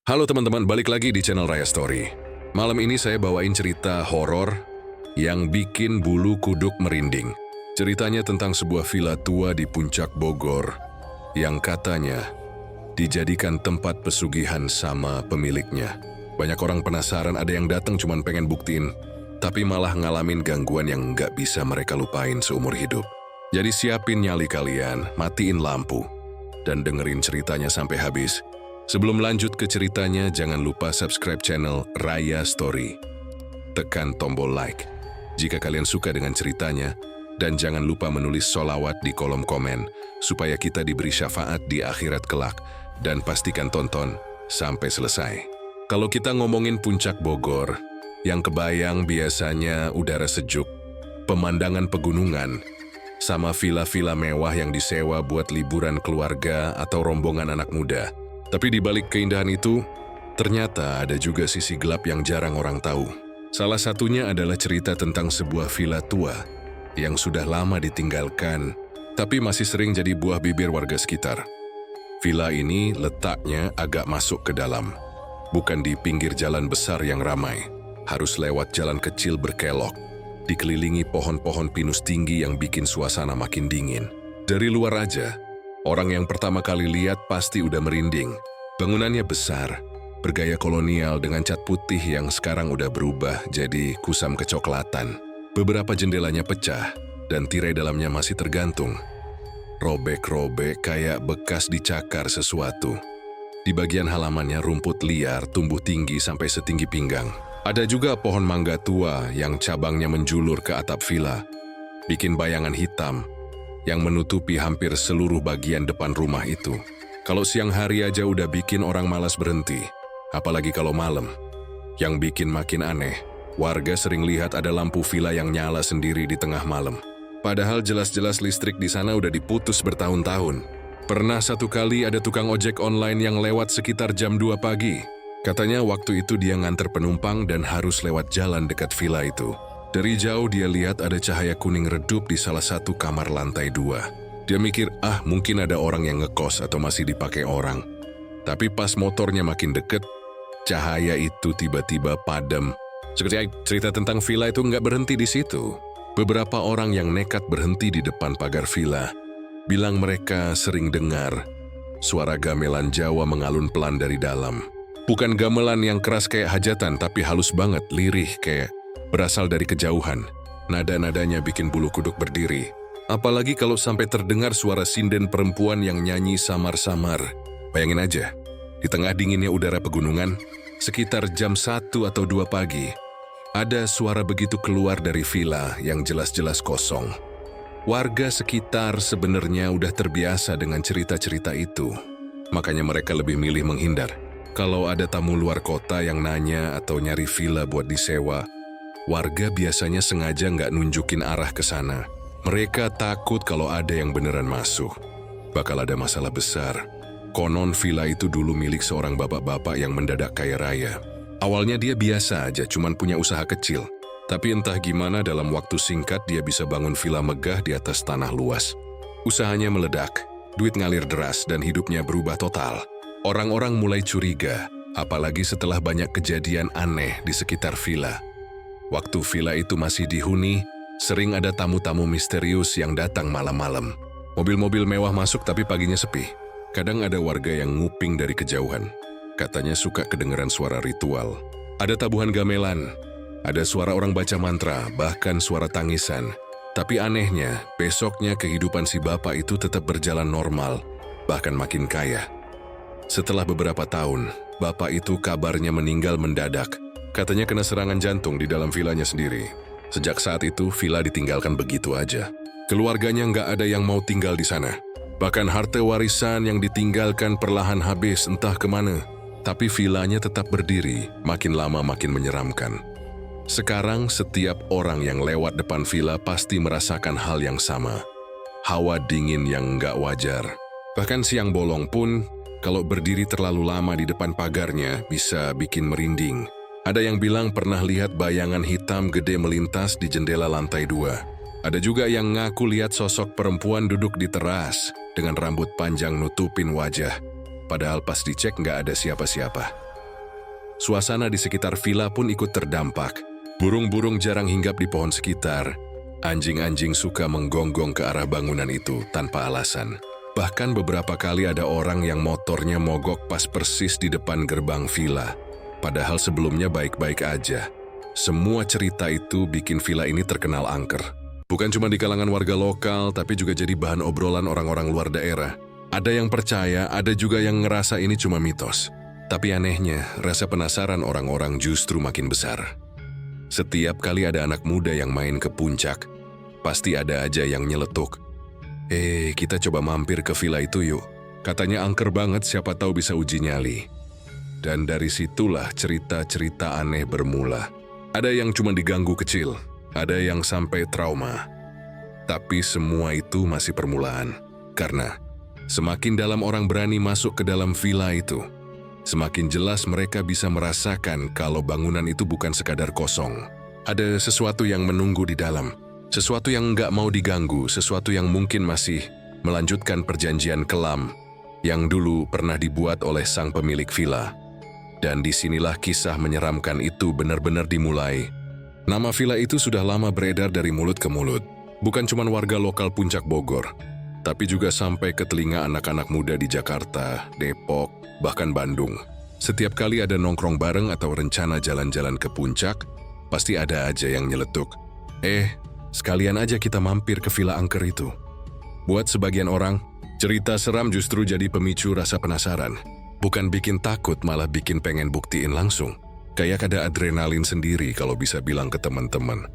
Halo teman-teman, balik lagi di channel Raya Story. Malam ini saya bawain cerita horor yang bikin bulu kuduk merinding. Ceritanya tentang sebuah villa tua di puncak Bogor yang katanya dijadikan tempat pesugihan sama pemiliknya. Banyak orang penasaran, ada yang datang cuman pengen buktiin, tapi malah ngalamin gangguan yang nggak bisa mereka lupain seumur hidup. Jadi siapin nyali kalian, matiin lampu, dan dengerin ceritanya sampai habis. Sebelum lanjut ke ceritanya, jangan lupa subscribe channel Raya Story. Tekan tombol like jika kalian suka dengan ceritanya, dan jangan lupa menulis sholawat di kolom komen, supaya kita diberi syafaat di akhirat kelak, dan pastikan tonton sampai selesai. Kalau kita ngomongin puncak Bogor, yang kebayang biasanya udara sejuk, pemandangan pegunungan, sama villa-villa mewah yang disewa buat liburan keluarga atau rombongan anak muda. Tapi di balik keindahan itu, ternyata ada juga sisi gelap yang jarang orang tahu. Salah satunya adalah cerita tentang sebuah villa tua yang sudah lama ditinggalkan, tapi masih sering jadi buah bibir warga sekitar. Villa ini letaknya agak masuk ke dalam, bukan di pinggir jalan besar yang ramai. Harus lewat jalan kecil berkelok, dikelilingi pohon-pohon pinus tinggi yang bikin suasana makin dingin. Dari luar aja, orang yang pertama kali lihat pasti udah merinding. Bangunannya besar, bergaya kolonial dengan cat putih yang sekarang udah berubah jadi kusam kecoklatan. Beberapa jendelanya pecah, dan tirai dalamnya masih tergantung. Robek-robek kayak bekas dicakar sesuatu. Di bagian halamannya rumput liar tumbuh tinggi sampai setinggi pinggang. Ada juga pohon mangga tua yang cabangnya menjulur ke atap villa, bikin bayangan hitam yang menutupi hampir seluruh bagian depan rumah itu. Kalau siang hari aja udah bikin orang malas berhenti, apalagi kalau malam. Yang bikin makin aneh, warga sering lihat ada lampu villa yang nyala sendiri di tengah malam. Padahal jelas-jelas listrik di sana udah diputus bertahun-tahun. Pernah satu kali ada tukang ojek online yang lewat sekitar jam 2 pagi. Katanya waktu itu dia nganter penumpang dan harus lewat jalan dekat villa itu. Dari jauh dia lihat ada cahaya kuning redup di salah satu kamar lantai 2. Dia mikir, mungkin ada orang yang ngekos atau masih dipakai orang. Tapi pas motornya makin deket, cahaya itu tiba-tiba padam. Seperti cerita tentang villa itu nggak berhenti di situ. Beberapa orang yang nekat berhenti di depan pagar villa bilang mereka sering dengar suara gamelan Jawa mengalun pelan dari dalam. Bukan gamelan yang keras kayak hajatan, tapi halus banget, lirih kayak berasal dari kejauhan. Nada-nadanya bikin bulu kuduk berdiri. Apalagi kalau sampai terdengar suara sinden perempuan yang nyanyi samar-samar. Bayangin aja, di tengah dinginnya udara pegunungan, sekitar jam 1 atau 2 pagi, ada suara begitu keluar dari villa yang jelas-jelas kosong. Warga sekitar sebenarnya udah terbiasa dengan cerita-cerita itu. Makanya mereka lebih milih menghindar. Kalau ada tamu luar kota yang nanya atau nyari villa buat disewa, warga biasanya sengaja nggak nunjukin arah ke sana. Mereka takut kalau ada yang beneran masuk, bakal ada masalah besar. Konon villa itu dulu milik seorang bapak-bapak yang mendadak kaya raya. Awalnya dia biasa aja, cuman punya usaha kecil. Tapi entah gimana dalam waktu singkat dia bisa bangun villa megah di atas tanah luas. Usahanya meledak, duit ngalir deras dan hidupnya berubah total. Orang-orang mulai curiga, apalagi setelah banyak kejadian aneh di sekitar villa. Waktu villa itu masih dihuni, sering ada tamu-tamu misterius yang datang malam-malam. Mobil-mobil mewah masuk tapi paginya sepi. Kadang ada warga yang nguping dari kejauhan. Katanya suka kedengeran suara ritual. Ada tabuhan gamelan, ada suara orang baca mantra, bahkan suara tangisan. Tapi anehnya, besoknya kehidupan si bapak itu tetap berjalan normal, bahkan makin kaya. Setelah beberapa tahun, bapak itu kabarnya meninggal mendadak. Katanya kena serangan jantung di dalam villanya sendiri. Sejak saat itu, villa ditinggalkan begitu aja. Keluarganya nggak ada yang mau tinggal di sana. Bahkan harta warisan yang ditinggalkan perlahan habis entah kemana. Tapi villanya tetap berdiri, makin lama makin menyeramkan. Sekarang setiap orang yang lewat depan villa pasti merasakan hal yang sama. Hawa dingin yang nggak wajar. Bahkan siang bolong pun, kalau berdiri terlalu lama di depan pagarnya bisa bikin merinding. Ada yang bilang pernah lihat bayangan hitam gede melintas di jendela lantai 2. Ada juga yang ngaku lihat sosok perempuan duduk di teras dengan rambut panjang nutupin wajah. Padahal pas dicek nggak ada siapa-siapa. Suasana di sekitar villa pun ikut terdampak. Burung-burung jarang hinggap di pohon sekitar. Anjing-anjing suka menggonggong ke arah bangunan itu tanpa alasan. Bahkan beberapa kali ada orang yang motornya mogok pas persis di depan gerbang villa. Padahal sebelumnya baik-baik aja. Semua cerita itu bikin villa ini terkenal angker. Bukan cuma di kalangan warga lokal, tapi juga jadi bahan obrolan orang-orang luar daerah. Ada yang percaya, ada juga yang ngerasa ini cuma mitos. Tapi anehnya, rasa penasaran orang-orang justru makin besar. Setiap kali ada anak muda yang main ke puncak, pasti ada aja yang nyeletuk. Kita coba mampir ke villa itu yuk. Katanya angker banget, siapa tahu bisa uji nyali. Dan dari situlah cerita-cerita aneh bermula. Ada yang cuma diganggu kecil, ada yang sampai trauma. Tapi semua itu masih permulaan. Karena semakin dalam orang berani masuk ke dalam villa itu, semakin jelas mereka bisa merasakan kalau bangunan itu bukan sekadar kosong. Ada sesuatu yang menunggu di dalam. Sesuatu yang nggak mau diganggu, sesuatu yang mungkin masih melanjutkan perjanjian kelam yang dulu pernah dibuat oleh sang pemilik villa. Dan disinilah kisah menyeramkan itu benar-benar dimulai. Nama villa itu sudah lama beredar dari mulut ke mulut. Bukan cuma warga lokal Puncak Bogor, tapi juga sampai ke telinga anak-anak muda di Jakarta, Depok, bahkan Bandung. Setiap kali ada nongkrong bareng atau rencana jalan-jalan ke puncak, pasti ada aja yang nyeletuk. Sekalian aja kita mampir ke villa angker itu. Buat sebagian orang, cerita seram justru jadi pemicu rasa penasaran. Bukan bikin takut, malah bikin pengen buktiin langsung. Kayak ada adrenalin sendiri kalau bisa bilang ke teman-teman.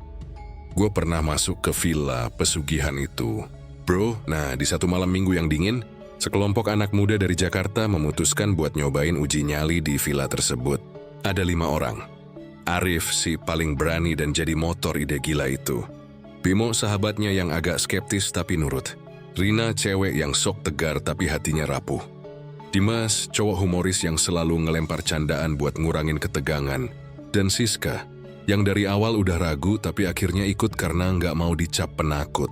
Gue pernah masuk ke villa pesugihan itu. Bro, di satu malam minggu yang dingin, sekelompok anak muda dari Jakarta memutuskan buat nyobain uji nyali di villa tersebut. Ada 5 orang. Arif si paling berani dan jadi motor ide gila itu. Bimo sahabatnya yang agak skeptis tapi nurut. Rina cewek yang sok tegar tapi hatinya rapuh. Dimas cowok humoris yang selalu ngelempar candaan buat ngurangin ketegangan. Dan Siska yang dari awal udah ragu tapi akhirnya ikut karena nggak mau dicap penakut.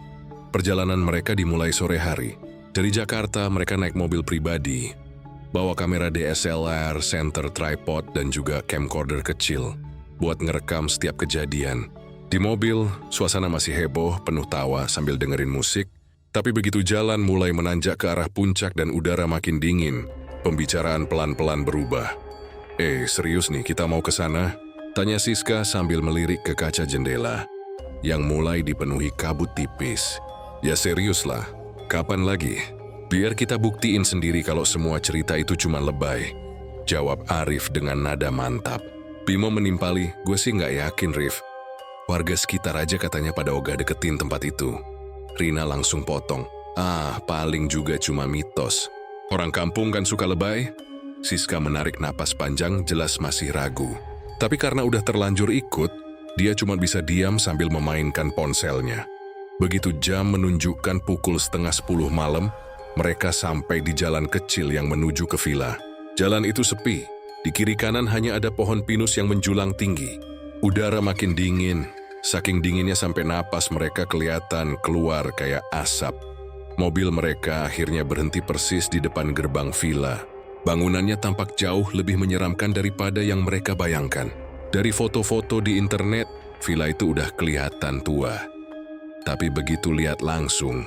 Perjalanan mereka dimulai sore hari. Dari Jakarta mereka naik mobil pribadi. Bawa kamera DSLR, center tripod dan juga camcorder kecil buat ngerekam setiap kejadian. Di mobil, suasana masih heboh, penuh tawa sambil dengerin musik. Tapi begitu jalan mulai menanjak ke arah puncak dan udara makin dingin, pembicaraan pelan-pelan berubah. Serius nih kita mau ke sana? Tanya Siska sambil melirik ke kaca jendela, yang mulai dipenuhi kabut tipis. Ya serius lah, kapan lagi? Biar kita buktiin sendiri kalau semua cerita itu cuma lebay. Jawab Arif dengan nada mantap. Bimo menimpali, gue sih nggak yakin Rif. Warga sekitar aja katanya pada ogah deketin tempat itu. Rina langsung potong. Paling juga cuma mitos. Orang kampung kan suka lebay. Siska menarik napas panjang, jelas masih ragu. Tapi karena udah terlanjur ikut, dia cuma bisa diam sambil memainkan ponselnya. Begitu jam menunjukkan pukul 9:30 malam, mereka sampai di jalan kecil yang menuju ke villa. Jalan itu sepi. Di kiri kanan hanya ada pohon pinus yang menjulang tinggi. Udara makin dingin. Saking dinginnya sampai napas mereka kelihatan keluar kayak asap. Mobil mereka akhirnya berhenti persis di depan gerbang villa. Bangunannya tampak jauh lebih menyeramkan daripada yang mereka bayangkan. Dari foto-foto di internet, villa itu udah kelihatan tua. Tapi begitu lihat langsung,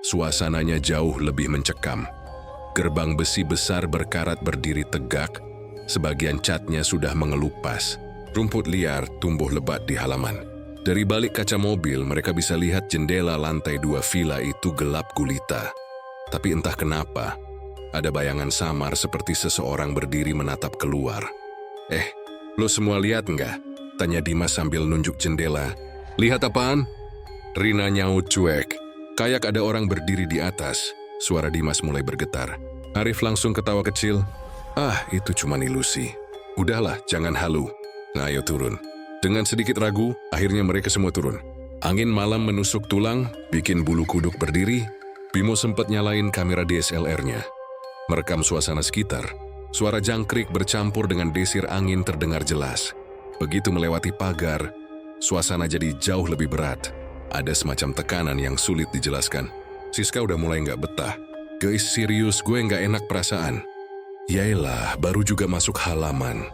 suasananya jauh lebih mencekam. Gerbang besi besar berkarat berdiri tegak, sebagian catnya sudah mengelupas. Rumput liar tumbuh lebat di halaman. Dari balik kaca mobil, mereka bisa lihat jendela lantai 2 villa itu gelap gulita. Tapi entah kenapa, ada bayangan samar seperti seseorang berdiri menatap keluar. Lo semua lihat nggak? Tanya Dimas sambil nunjuk jendela. Lihat apaan? Rina nyaut cuek. Kayak ada orang berdiri di atas. Suara Dimas mulai bergetar. Arif langsung ketawa kecil. Itu cuma ilusi. Udahlah, jangan halu. Nah, ayo turun. Dengan sedikit ragu, akhirnya mereka semua turun. Angin malam menusuk tulang, bikin bulu kuduk berdiri. Bimo sempat nyalain kamera DSLR-nya. Merekam suasana sekitar. Suara jangkrik bercampur dengan desir angin terdengar jelas. Begitu melewati pagar, suasana jadi jauh lebih berat. Ada semacam tekanan yang sulit dijelaskan. Siska udah mulai nggak betah. Guys, serius, gue nggak enak perasaan. Yaelah, baru juga masuk halaman.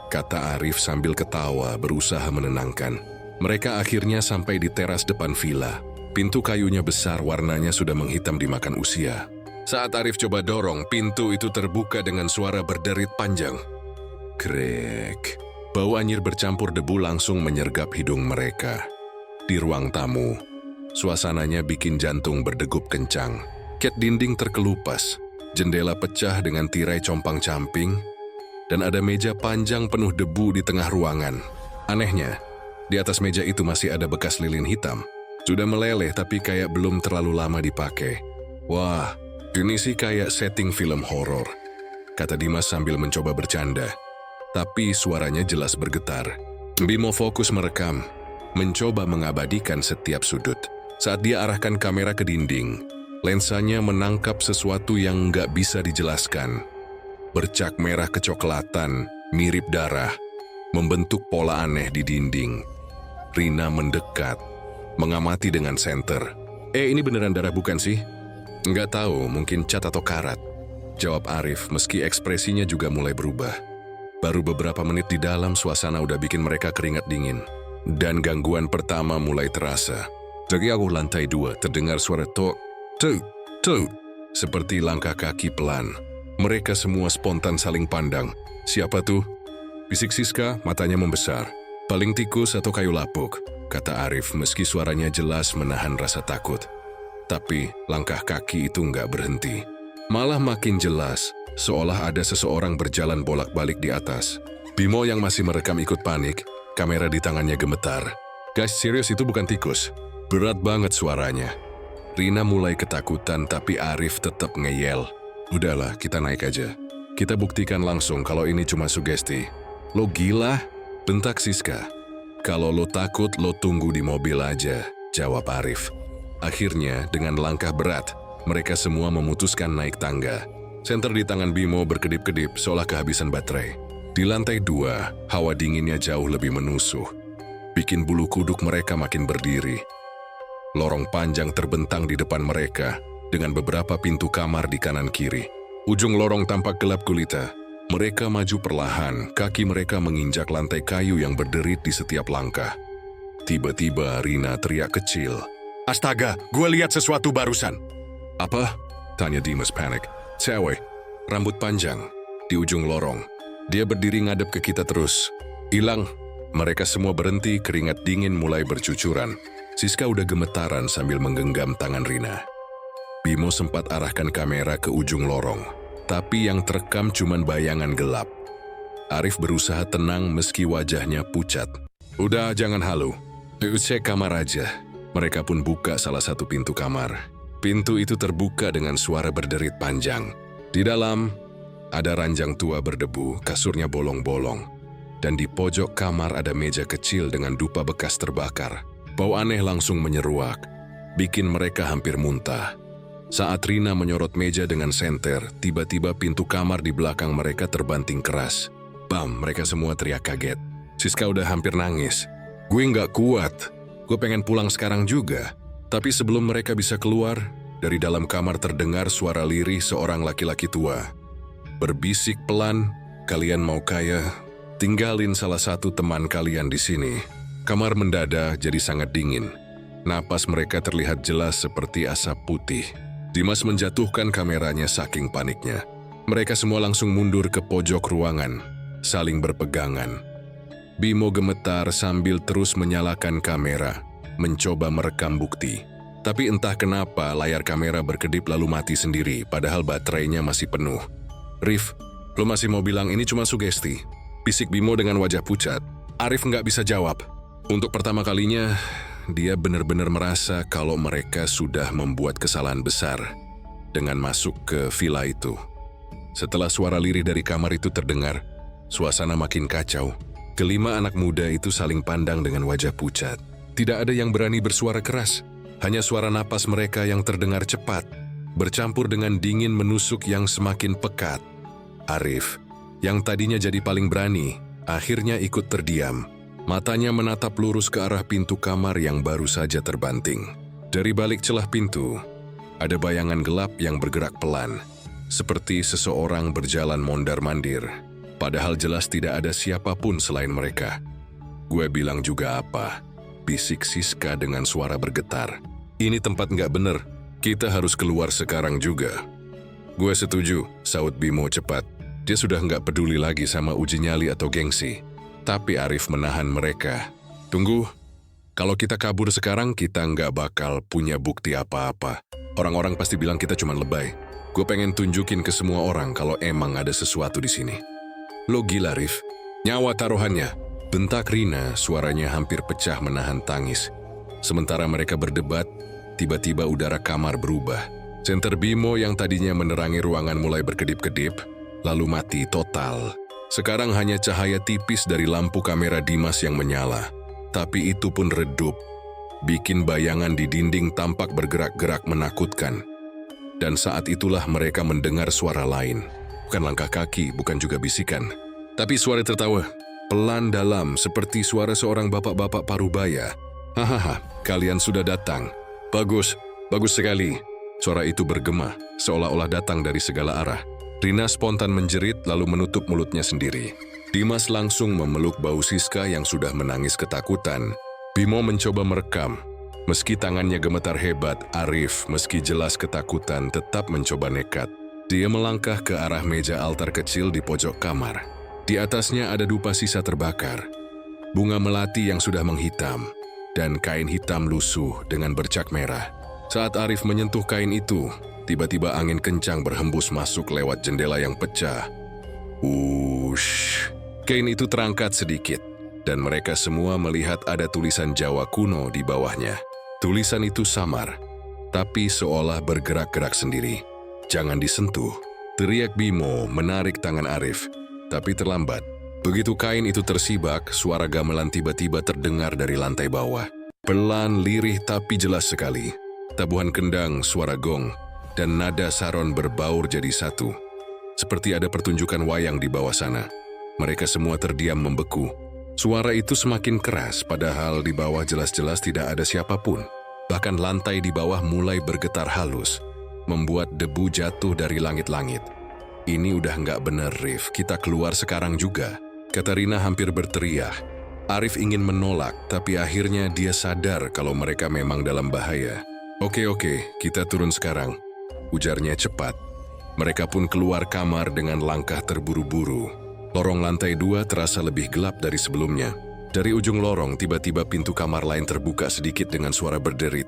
kata Arif sambil ketawa berusaha menenangkan. Mereka akhirnya sampai di teras depan villa. Pintu kayunya besar, warnanya sudah menghitam dimakan usia. Saat Arif coba dorong, pintu itu terbuka dengan suara berderit panjang. Krek. Bau anyir bercampur debu langsung menyergap hidung mereka. Di ruang tamu, suasananya bikin jantung berdegup kencang. Ket dinding terkelupas, jendela pecah dengan tirai compang-camping, dan ada meja panjang penuh debu di tengah ruangan. Anehnya, di atas meja itu masih ada bekas lilin hitam. Sudah meleleh tapi kayak belum terlalu lama dipakai. Wah, ini sih kayak setting film horor, kata Dimas sambil mencoba bercanda. Tapi suaranya jelas bergetar. Bimo fokus merekam, mencoba mengabadikan setiap sudut. Saat dia arahkan kamera ke dinding, lensanya menangkap sesuatu yang nggak bisa dijelaskan. Bercak merah kecoklatan, mirip darah, membentuk pola aneh di dinding. Rina mendekat, mengamati dengan senter. Ini beneran darah bukan sih? Nggak tahu, mungkin cat atau karat, jawab Arif meski ekspresinya juga mulai berubah. Baru beberapa menit di dalam, suasana udah bikin mereka keringat dingin. Dan gangguan pertama mulai terasa. Dari aku lantai 2 terdengar suara tok, tuk, tuk, seperti langkah kaki pelan. Mereka semua spontan saling pandang. Siapa tuh? Bisik Siska, matanya membesar. Paling tikus atau kayu lapuk, kata Arif meski suaranya jelas menahan rasa takut. Tapi langkah kaki itu nggak berhenti. Malah makin jelas, seolah ada seseorang berjalan bolak-balik di atas. Bimo yang masih merekam ikut panik, kamera di tangannya gemetar. Guys, serius itu bukan tikus. Berat banget suaranya. Rina mulai ketakutan tapi Arif tetap ngeyel. Udahlah, kita naik aja. Kita buktikan langsung kalau ini cuma sugesti. Lo gila? Bentak Siska. Kalau lo takut, lo tunggu di mobil aja, jawab Arif. Akhirnya, dengan langkah berat, mereka semua memutuskan naik tangga. Senter di tangan Bimo berkedip-kedip seolah kehabisan baterai. Di lantai 2, hawa dinginnya jauh lebih menusuk, bikin bulu kuduk mereka makin berdiri. Lorong panjang terbentang di depan mereka, dengan beberapa pintu kamar di kanan kiri. Ujung lorong tampak gelap gulita. Mereka maju perlahan, kaki mereka menginjak lantai kayu yang berderit di setiap langkah. Tiba-tiba Rina teriak kecil. Astaga, gue lihat sesuatu barusan. Apa? Tanya Dimas panik. Cewek, rambut panjang, di ujung lorong. Dia berdiri ngadep ke kita terus. Hilang. Mereka semua berhenti, keringat dingin mulai bercucuran. Siska udah gemetaran sambil menggenggam tangan Rina. Bimo sempat arahkan kamera ke ujung lorong, tapi yang terekam cuman bayangan gelap. Arif berusaha tenang meski wajahnya pucat. Udah, jangan halu. Cek kamar aja. Mereka pun buka salah satu pintu kamar. Pintu itu terbuka dengan suara berderit panjang. Di dalam, ada ranjang tua berdebu, kasurnya bolong-bolong. Dan di pojok kamar ada meja kecil dengan dupa bekas terbakar. Bau aneh langsung menyeruak, bikin mereka hampir muntah. Saat Rina menyorot meja dengan senter, tiba-tiba pintu kamar di belakang mereka terbanting keras. Bam, mereka semua teriak kaget. Siska udah hampir nangis. Gue nggak kuat. Gue pengen pulang sekarang juga. Tapi sebelum mereka bisa keluar, dari dalam kamar terdengar suara lirih seorang laki-laki tua. Berbisik pelan, kalian mau kaya? Tinggalin salah satu teman kalian di sini. Kamar mendadak jadi sangat dingin. Napas mereka terlihat jelas seperti asap putih. Dimas menjatuhkan kameranya saking paniknya. Mereka semua langsung mundur ke pojok ruangan, saling berpegangan. Bimo gemetar sambil terus menyalakan kamera, mencoba merekam bukti. Tapi entah kenapa layar kamera berkedip lalu mati sendiri, padahal baterainya masih penuh. Rif, lo masih mau bilang ini cuma sugesti? Bisik Bimo dengan wajah pucat. Arif nggak bisa jawab. Untuk pertama kalinya, dia benar-benar merasa kalau mereka sudah membuat kesalahan besar dengan masuk ke villa itu. Setelah suara lirih dari kamar itu terdengar, suasana makin kacau. Kelima anak muda itu saling pandang dengan wajah pucat. Tidak ada yang berani bersuara keras. Hanya suara napas mereka yang terdengar cepat, bercampur dengan dingin menusuk yang semakin pekat. Arif, yang tadinya jadi paling berani, akhirnya ikut terdiam. Matanya menatap lurus ke arah pintu kamar yang baru saja terbanting. Dari balik celah pintu, ada bayangan gelap yang bergerak pelan, seperti seseorang berjalan mondar-mandir. Padahal jelas tidak ada siapapun selain mereka. Gue bilang juga apa? Bisik Siska dengan suara bergetar. Ini tempat nggak bener, kita harus keluar sekarang juga. Gue setuju, saut Bimo cepat. Dia sudah nggak peduli lagi sama uji nyali atau gengsi. Tapi Arif menahan mereka. Tunggu, kalau kita kabur sekarang kita nggak bakal punya bukti apa-apa. Orang-orang pasti bilang kita cuma lebay. Gue pengen tunjukin ke semua orang kalau emang ada sesuatu di sini. Lo gila, Rif. Nyawa taruhannya. Bentak Rina, suaranya hampir pecah menahan tangis. Sementara mereka berdebat, tiba-tiba udara kamar berubah. Senter Bimo yang tadinya menerangi ruangan mulai berkedip-kedip, lalu mati total. Sekarang hanya cahaya tipis dari lampu kamera Dimas yang menyala. Tapi itu pun redup, bikin bayangan di dinding tampak bergerak-gerak menakutkan. Dan saat itulah mereka mendengar suara lain. Bukan langkah kaki, bukan juga bisikan. Tapi suara tertawa, pelan dalam seperti suara seorang bapak-bapak parubaya. Hahaha, kalian sudah datang. Bagus, bagus sekali. Suara itu bergema, seolah-olah datang dari segala arah. Rina spontan menjerit lalu menutup mulutnya sendiri. Dimas langsung memeluk bau Siska yang sudah menangis ketakutan. Bimo mencoba merekam. Meski tangannya gemetar hebat, Arif, meski jelas ketakutan, tetap mencoba nekat. Dia melangkah ke arah meja altar kecil di pojok kamar. Di atasnya ada dupa sisa terbakar, bunga melati yang sudah menghitam, dan kain hitam lusuh dengan bercak merah. Saat Arif menyentuh kain itu, tiba-tiba angin kencang berhembus masuk lewat jendela yang pecah. Ush! Kain itu terangkat sedikit, dan mereka semua melihat ada tulisan Jawa kuno di bawahnya. Tulisan itu samar, tapi seolah bergerak-gerak sendiri. Jangan disentuh, teriak Bimo menarik tangan Arif, tapi terlambat. Begitu kain itu tersibak, suara gamelan tiba-tiba terdengar dari lantai bawah. Pelan, lirih, tapi jelas sekali. Tabuhan kendang, suara gong, dan nada saron berbaur jadi satu. Seperti ada pertunjukan wayang di bawah sana. Mereka semua terdiam membeku. Suara itu semakin keras, padahal di bawah jelas-jelas tidak ada siapapun. Bahkan lantai di bawah mulai bergetar halus, membuat debu jatuh dari langit-langit. Ini udah nggak bener, Rif. Kita keluar sekarang juga. Kata Rina hampir berteriak. Arif ingin menolak, tapi akhirnya dia sadar kalau mereka memang dalam bahaya. Oke, kita turun sekarang. Ujarnya cepat. Mereka pun keluar kamar dengan langkah terburu-buru. Lorong lantai 2 terasa lebih gelap dari sebelumnya. Dari ujung lorong, tiba-tiba pintu kamar lain terbuka sedikit dengan suara berderit.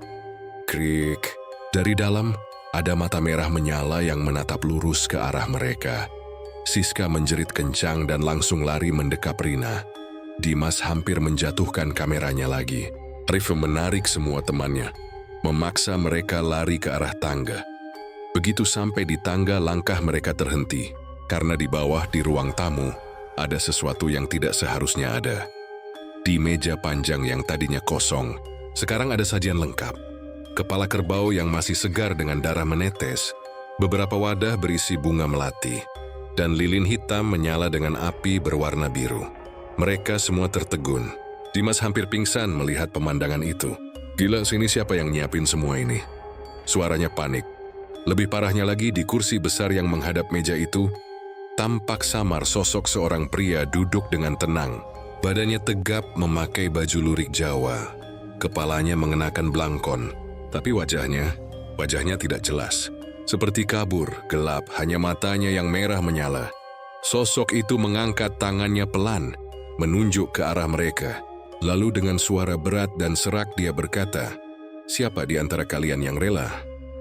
Krik. Dari dalam, ada mata merah menyala yang menatap lurus ke arah mereka. Siska menjerit kencang dan langsung lari mendekap Rina. Dimas hampir menjatuhkan kameranya lagi. Arif menarik semua temannya, memaksa mereka lari ke arah tangga. Begitu sampai di tangga, langkah mereka terhenti. Karena di bawah di ruang tamu, ada sesuatu yang tidak seharusnya ada. Di meja panjang yang tadinya kosong, sekarang ada sajian lengkap. Kepala kerbau yang masih segar dengan darah menetes, beberapa wadah berisi bunga melati, dan lilin hitam menyala dengan api berwarna biru. Mereka semua tertegun. Dimas hampir pingsan melihat pemandangan itu. Gila, sini siapa yang nyiapin semua ini? Suaranya panik. Lebih parahnya lagi, di kursi besar yang menghadap meja itu, tampak samar sosok seorang pria duduk dengan tenang. Badannya tegap memakai baju lurik Jawa. Kepalanya mengenakan blangkon, tapi wajahnya tidak jelas. Seperti kabur, gelap, hanya matanya yang merah menyala. Sosok itu mengangkat tangannya pelan, menunjuk ke arah mereka. Lalu dengan suara berat dan serak dia berkata, "Siapa di antara kalian yang rela?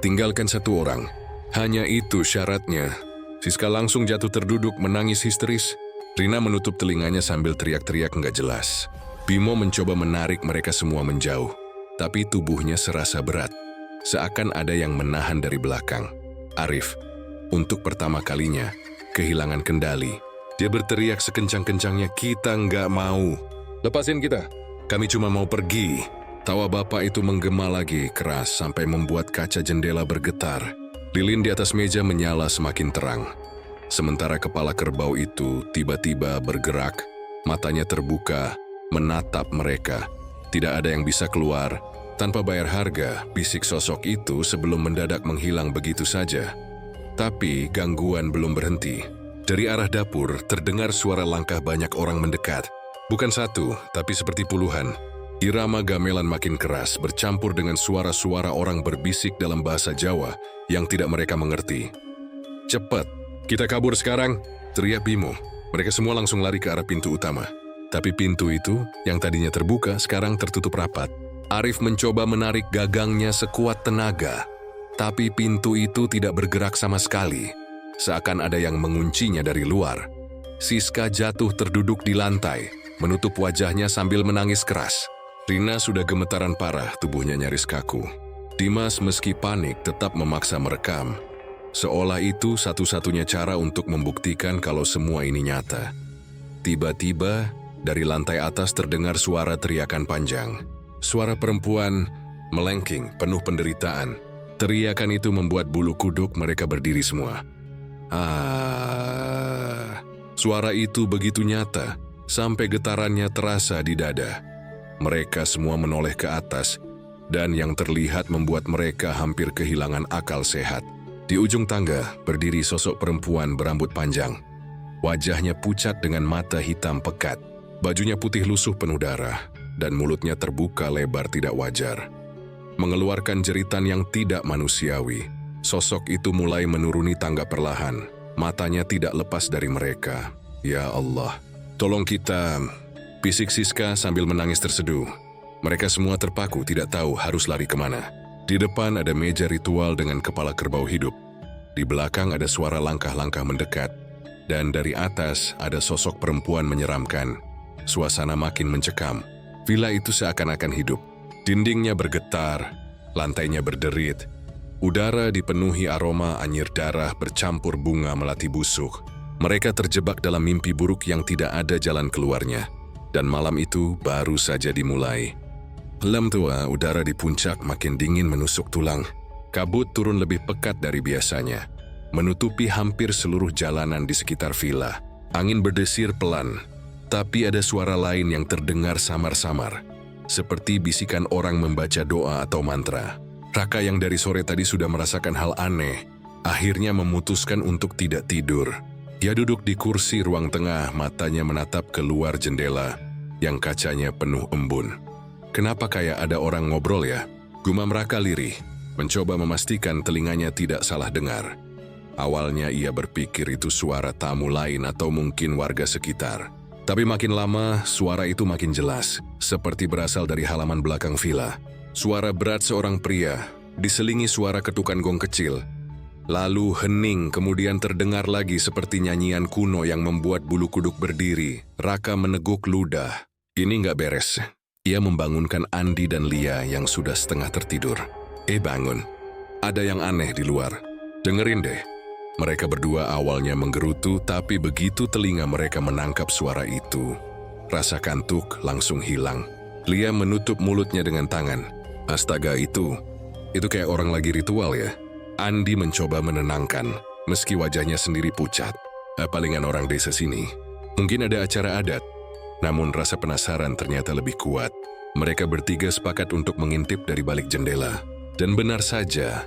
Tinggalkan satu orang. Hanya itu syaratnya." Siska langsung jatuh terduduk menangis histeris. Rina menutup telinganya sambil teriak-teriak nggak jelas. Bimo mencoba menarik mereka semua menjauh, tapi tubuhnya serasa berat. Seakan ada yang menahan dari belakang. Arif, untuk pertama kalinya, kehilangan kendali. Dia berteriak sekencang-kencangnya, "Kita nggak mau. Lepasin kita. Kami cuma mau pergi." Tawa bapak itu menggema lagi keras sampai membuat kaca jendela bergetar. Lilin di atas meja menyala semakin terang. Sementara kepala kerbau itu tiba-tiba bergerak, matanya terbuka, menatap mereka. Tidak ada yang bisa keluar. Tanpa bayar harga, bisik sosok itu sebelum mendadak menghilang begitu saja. Tapi gangguan belum berhenti. Dari arah dapur terdengar suara langkah banyak orang mendekat. Bukan satu, tapi seperti puluhan. Irama gamelan makin keras bercampur dengan suara-suara orang berbisik dalam bahasa Jawa yang tidak mereka mengerti. "Cepat, kita kabur sekarang!" teriak Bimo. Mereka semua langsung lari ke arah pintu utama. Tapi pintu itu, yang tadinya terbuka, sekarang tertutup rapat. Arif mencoba menarik gagangnya sekuat tenaga. Tapi pintu itu tidak bergerak sama sekali. Seakan ada yang menguncinya dari luar. Siska jatuh terduduk di lantai, menutup wajahnya sambil menangis keras. Rina sudah gemetaran parah, tubuhnya nyaris kaku. Dimas meski panik tetap memaksa merekam. Seolah itu satu-satunya cara untuk membuktikan kalau semua ini nyata. Tiba-tiba, dari lantai atas terdengar suara teriakan panjang. Suara perempuan melengking, penuh penderitaan. Teriakan itu membuat bulu kuduk mereka berdiri semua. Suara itu begitu nyata, sampai getarannya terasa di dada. Mereka semua menoleh ke atas, dan yang terlihat membuat mereka hampir kehilangan akal sehat. Di ujung tangga berdiri sosok perempuan berambut panjang. Wajahnya pucat dengan mata hitam pekat. Bajunya putih lusuh penuh darah, dan mulutnya terbuka lebar tidak wajar. Mengeluarkan jeritan yang tidak manusiawi. Sosok itu mulai menuruni tangga perlahan. Matanya tidak lepas dari mereka. "Ya Allah, tolong kita," bisik Siska sambil menangis terseduh. Mereka semua terpaku tidak tahu harus lari kemana. Di depan ada meja ritual dengan kepala kerbau hidup. Di belakang ada suara langkah-langkah mendekat. Dan dari atas ada sosok perempuan menyeramkan. Suasana makin mencekam. Villa itu seakan-akan hidup. Dindingnya bergetar, lantainya berderit. Udara dipenuhi aroma anyir darah bercampur bunga melati busuk. Mereka terjebak dalam mimpi buruk yang tidak ada jalan keluarnya. Dan malam itu baru saja dimulai. Malam tua, udara di puncak makin dingin menusuk tulang. Kabut turun lebih pekat dari biasanya, menutupi hampir seluruh jalanan di sekitar villa. Angin berdesir pelan, tapi ada suara lain yang terdengar samar-samar, seperti bisikan orang membaca doa atau mantra. Raka yang dari sore tadi sudah merasakan hal aneh, akhirnya memutuskan untuk tidak tidur. Dia duduk di kursi ruang tengah, matanya menatap keluar jendela yang kacanya penuh embun. "Kenapa kayak ada orang ngobrol ya?" Gumam Raka lirih, mencoba memastikan telinganya tidak salah dengar. Awalnya ia berpikir itu suara tamu lain atau mungkin warga sekitar. Tapi makin lama, suara itu makin jelas, seperti berasal dari halaman belakang villa. Suara berat seorang pria, diselingi suara ketukan gong kecil. Lalu hening, kemudian terdengar lagi seperti nyanyian kuno yang membuat bulu kuduk berdiri. Raka meneguk ludah. Ini nggak beres. Ia membangunkan Andi dan Lia yang sudah setengah tertidur. Bangun. Ada yang aneh di luar. Dengerin deh." Mereka berdua awalnya menggerutu, tapi begitu telinga mereka menangkap suara itu, rasa kantuk langsung hilang. Lia menutup mulutnya dengan tangan. "Astaga, itu kayak orang lagi ritual ya?" Andi mencoba menenangkan, meski wajahnya sendiri pucat. Palingan orang desa sini. Mungkin ada acara adat. Namun rasa penasaran ternyata lebih kuat. Mereka bertiga sepakat untuk mengintip dari balik jendela. Dan benar saja,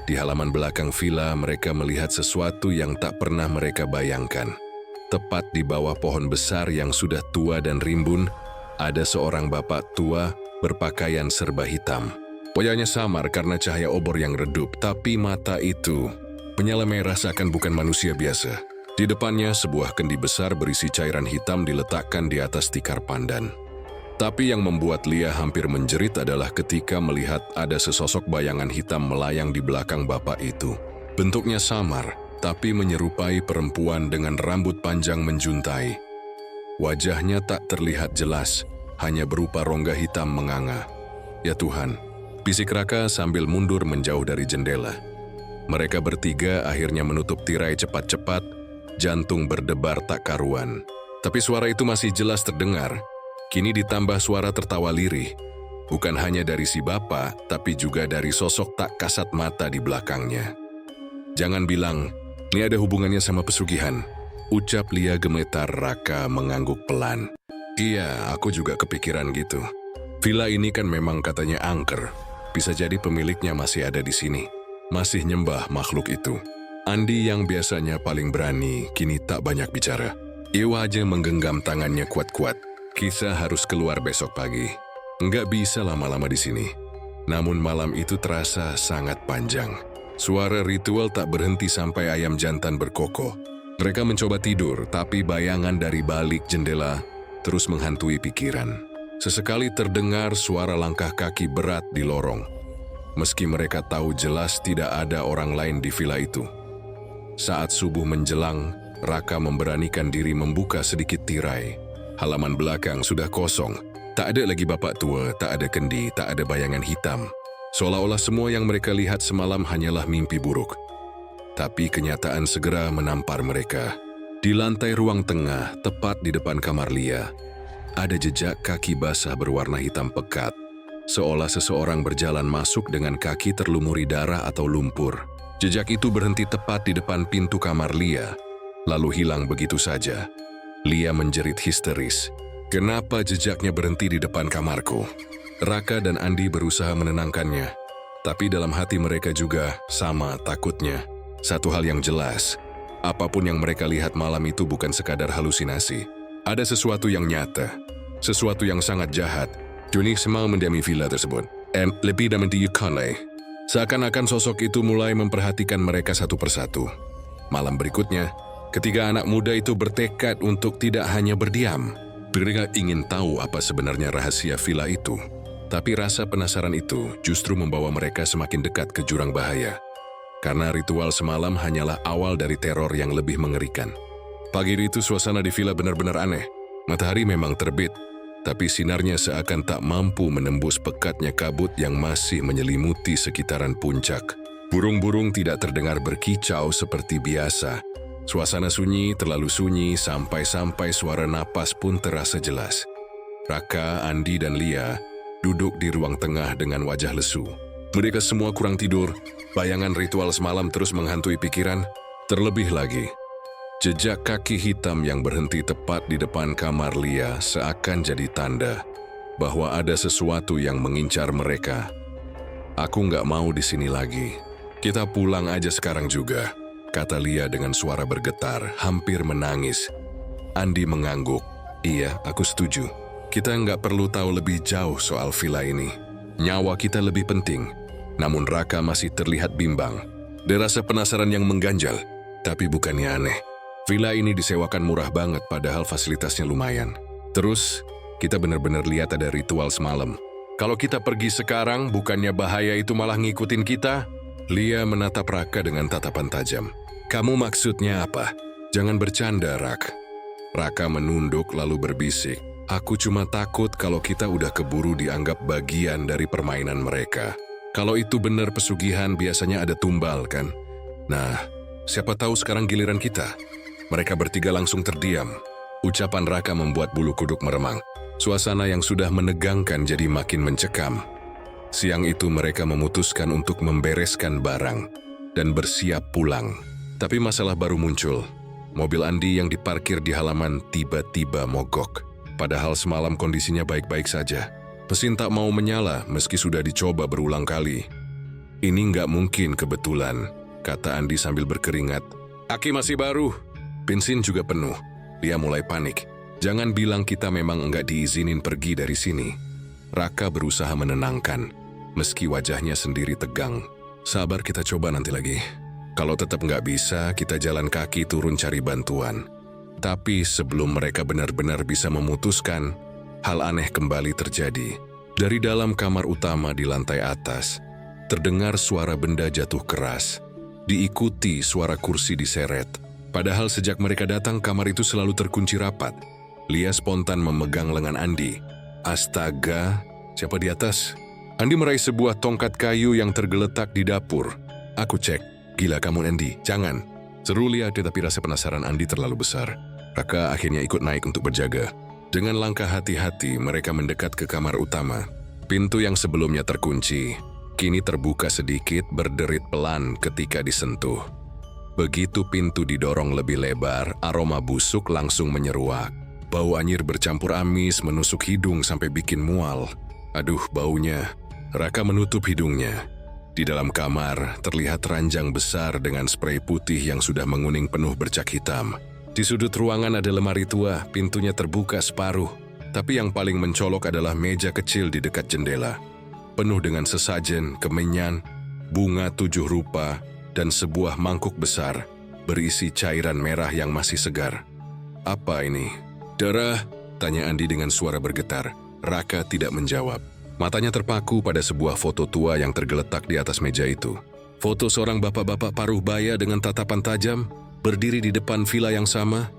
di halaman belakang villa mereka melihat sesuatu yang tak pernah mereka bayangkan. Tepat di bawah pohon besar yang sudah tua dan rimbun, ada seorang bapak tua berpakaian serba hitam. Wajahnya samar karena cahaya obor yang redup, tapi mata itu menyala merah seakan bukan manusia biasa. Di depannya sebuah kendi besar berisi cairan hitam diletakkan di atas tikar pandan. Tapi yang membuat Lia hampir menjerit adalah ketika melihat ada sesosok bayangan hitam melayang di belakang bapak itu. Bentuknya samar, tapi menyerupai perempuan dengan rambut panjang menjuntai. Wajahnya tak terlihat jelas, hanya berupa rongga hitam menganga. "Ya Tuhan," bisik Raka sambil mundur menjauh dari jendela. Mereka bertiga akhirnya menutup tirai cepat-cepat, jantung berdebar tak karuan. Tapi suara itu masih jelas terdengar. Kini ditambah suara tertawa lirih. Bukan hanya dari si bapak, tapi juga dari sosok tak kasat mata di belakangnya. "Jangan bilang, ini ada hubungannya sama pesugihan," ucap Lia gemetar. Raka mengangguk pelan. "Iya, aku juga kepikiran gitu. Villa ini kan memang katanya angker. Bisa jadi pemiliknya masih ada di sini. Masih nyembah makhluk itu." Andi yang biasanya paling berani, kini tak banyak bicara. Ia aja menggenggam tangannya kuat-kuat. Kisah harus keluar besok pagi. Nggak bisa lama-lama di sini. Namun malam itu terasa sangat panjang. Suara ritual tak berhenti sampai ayam jantan berkokok. Mereka mencoba tidur, tapi bayangan dari balik jendela terus menghantui pikiran. Sesekali terdengar suara langkah kaki berat di lorong. Meski mereka tahu jelas tidak ada orang lain di villa itu. Saat subuh menjelang, Raka memberanikan diri membuka sedikit tirai. Halaman belakang sudah kosong. Tak ada lagi bapak tua, tak ada kendi, tak ada bayangan hitam. Seolah-olah semua yang mereka lihat semalam hanyalah mimpi buruk. Tapi kenyataan segera menampar mereka. Di lantai ruang tengah, tepat di depan kamar Lia, ada jejak kaki basah berwarna hitam pekat. Seolah seseorang berjalan masuk dengan kaki terlumuri darah atau lumpur. Jejak itu berhenti tepat di depan pintu kamar Lia, lalu hilang begitu saja. Lia menjerit histeris. Kenapa jejaknya berhenti di depan kamarku? Raka dan Andi berusaha menenangkannya, tapi dalam hati mereka juga sama takutnya. Satu hal yang jelas, apapun yang mereka lihat malam itu bukan sekadar halusinasi. Ada sesuatu yang nyata, sesuatu yang sangat jahat. Juni semang mendiami villa tersebut. Lebih dan mendiyukanlah. Seakan-akan sosok itu mulai memperhatikan mereka satu persatu. Malam berikutnya, ketiga anak muda itu bertekad untuk tidak hanya berdiam. Mereka ingin tahu apa sebenarnya rahasia villa itu. Tapi rasa penasaran itu justru membawa mereka semakin dekat ke jurang bahaya. Karena ritual semalam hanyalah awal dari teror yang lebih mengerikan. Pagi itu suasana di villa benar-benar aneh. Matahari memang terbit, tapi sinarnya seakan tak mampu menembus pekatnya kabut yang masih menyelimuti sekitaran puncak. Burung-burung tidak terdengar berkicau seperti biasa. Suasana sunyi, terlalu sunyi, sampai-sampai suara napas pun terasa jelas. Raka, Andi, dan Lia duduk di ruang tengah dengan wajah lesu. Mereka semua kurang tidur, bayangan ritual semalam terus menghantui pikiran. Terlebih lagi, jejak kaki hitam yang berhenti tepat di depan kamar Lia seakan jadi tanda bahwa ada sesuatu yang mengincar mereka. Aku nggak mau di sini lagi. Kita pulang aja sekarang juga, kata Lia dengan suara bergetar, hampir menangis. Andi mengangguk. Iya, aku setuju. Kita nggak perlu tahu lebih jauh soal villa ini. Nyawa kita lebih penting. Namun Raka masih terlihat bimbang. Dia rasa penasaran yang mengganjal, tapi bukannya aneh. Villa ini disewakan murah banget padahal fasilitasnya lumayan. Terus, kita benar-benar lihat ada ritual semalam. Kalau kita pergi sekarang, bukannya bahaya itu malah ngikutin kita? Lia menatap Raka dengan tatapan tajam. Kamu maksudnya apa? Jangan bercanda, Rak. Raka menunduk lalu berbisik. Aku cuma takut kalau kita udah keburu dianggap bagian dari permainan mereka. Kalau itu benar pesugihan, biasanya ada tumbal, kan? Nah, siapa tahu sekarang giliran kita. Mereka bertiga langsung terdiam. Ucapan Raka membuat bulu kuduk meremang. Suasana yang sudah menegangkan jadi makin mencekam. Siang itu mereka memutuskan untuk membereskan barang dan bersiap pulang. Tapi masalah baru muncul. Mobil Andi yang diparkir di halaman tiba-tiba mogok. Padahal semalam kondisinya baik-baik saja. Mesin tak mau menyala meski sudah dicoba berulang kali. Ini nggak mungkin kebetulan, kata Andi sambil berkeringat. Aki masih baru. Bensin juga penuh. Dia mulai panik. Jangan bilang kita memang nggak diizinin pergi dari sini. Raka berusaha menenangkan, meski wajahnya sendiri tegang. Sabar, kita coba nanti lagi. Kalau tetap nggak bisa, kita jalan kaki turun cari bantuan. Tapi sebelum mereka benar-benar bisa memutuskan, hal aneh kembali terjadi. Dari dalam kamar utama di lantai atas, terdengar suara benda jatuh keras. Diikuti suara kursi diseret. Padahal sejak mereka datang, kamar itu selalu terkunci rapat. Lia spontan memegang lengan Andi. Astaga, siapa di atas? Andi meraih sebuah tongkat kayu yang tergeletak di dapur. Aku cek. Gila kamu, Andi, jangan. Seru Lia, tetapi rasa penasaran Andi terlalu besar. Raka akhirnya ikut naik untuk berjaga. Dengan langkah hati-hati, mereka mendekat ke kamar utama. Pintu yang sebelumnya terkunci, kini terbuka sedikit, berderit pelan ketika disentuh. Begitu pintu didorong lebih lebar, aroma busuk langsung menyeruak. Bau anyir bercampur amis menusuk hidung sampai bikin mual. Aduh, baunya. Raka menutup hidungnya. Di dalam kamar, terlihat ranjang besar dengan sprei putih yang sudah menguning penuh bercak hitam. Di sudut ruangan ada lemari tua, pintunya terbuka separuh. Tapi yang paling mencolok adalah meja kecil di dekat jendela. Penuh dengan sesajen, kemenyan, bunga 7 rupa, dan sebuah mangkuk besar berisi cairan merah yang masih segar. Apa ini? Darah? Tanya Andi dengan suara bergetar. Raka tidak menjawab. Matanya terpaku pada sebuah foto tua yang tergeletak di atas meja itu. Foto seorang bapak-bapak paruh baya dengan tatapan tajam, berdiri di depan villa yang sama.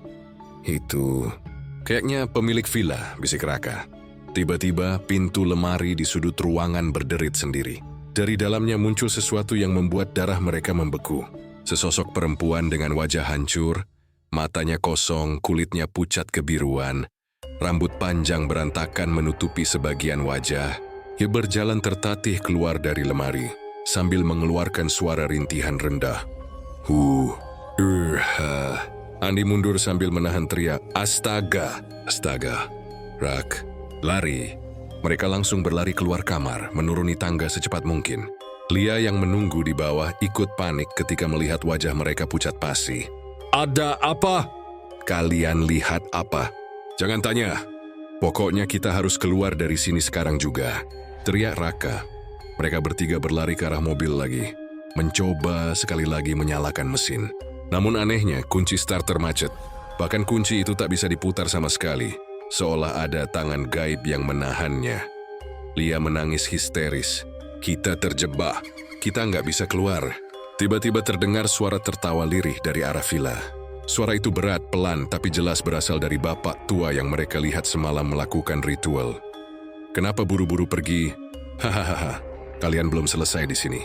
Itu kayaknya pemilik villa, bisik Raka. Tiba-tiba pintu lemari di sudut ruangan berderit sendiri. Dari dalamnya muncul sesuatu yang membuat darah mereka membeku. Sesosok perempuan dengan wajah hancur, matanya kosong, kulitnya pucat kebiruan, rambut panjang berantakan menutupi sebagian wajah. Ia berjalan tertatih keluar dari lemari, sambil mengeluarkan suara rintihan rendah. Andi mundur sambil menahan teriak, Astaga! Astaga! Rak, lari. Mereka langsung berlari keluar kamar, menuruni tangga secepat mungkin. Lia yang menunggu di bawah ikut panik ketika melihat wajah mereka pucat pasi. Ada apa? Kalian lihat apa? Jangan tanya. Pokoknya kita harus keluar dari sini sekarang juga. Teriak Raka. Mereka bertiga berlari ke arah mobil lagi. Mencoba sekali lagi menyalakan mesin. Namun anehnya, kunci starter macet. Bahkan kunci itu tak bisa diputar sama sekali. Seolah ada tangan gaib yang menahannya. Lia menangis histeris. Kita terjebak. Kita nggak bisa keluar. Tiba-tiba terdengar suara tertawa lirih dari arah villa. Suara itu berat, pelan, tapi jelas berasal dari bapak tua yang mereka lihat semalam melakukan ritual. Kenapa buru-buru pergi? Hahaha, kalian belum selesai di sini.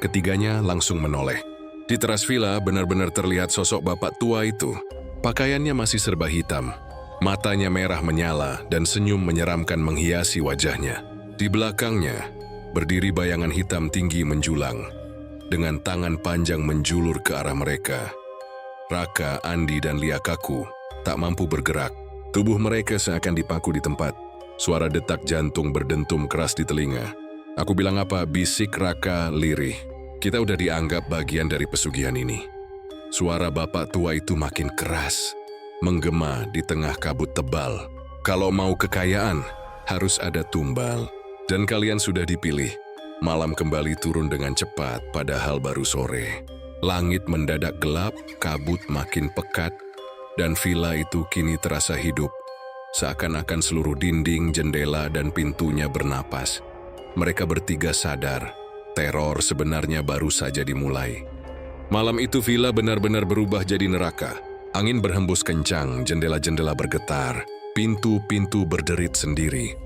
Ketiganya langsung menoleh. Di teras villa benar-benar terlihat sosok bapak tua itu. Pakaiannya masih serba hitam. Matanya merah menyala dan senyum menyeramkan menghiasi wajahnya. Di belakangnya, berdiri bayangan hitam tinggi menjulang. Dengan tangan panjang menjulur ke arah mereka. Raka, Andi, dan Lia kaku, tak mampu bergerak. Tubuh mereka seakan dipaku di tempat. Suara detak jantung berdentum keras di telinga. Aku bilang apa? Bisik Raka lirih. Kita udah dianggap bagian dari pesugihan ini. Suara bapak tua itu makin keras, menggema di tengah kabut tebal. Kalau mau kekayaan, harus ada tumbal. Dan kalian sudah dipilih. Malam kembali turun dengan cepat, padahal baru sore. Langit mendadak gelap, kabut makin pekat, dan villa itu kini terasa hidup. Seakan-akan seluruh dinding, jendela, dan pintunya bernapas. Mereka bertiga sadar, teror sebenarnya baru saja dimulai. Malam itu villa benar-benar berubah jadi neraka. Angin berhembus kencang, jendela-jendela bergetar, pintu-pintu berderit sendiri.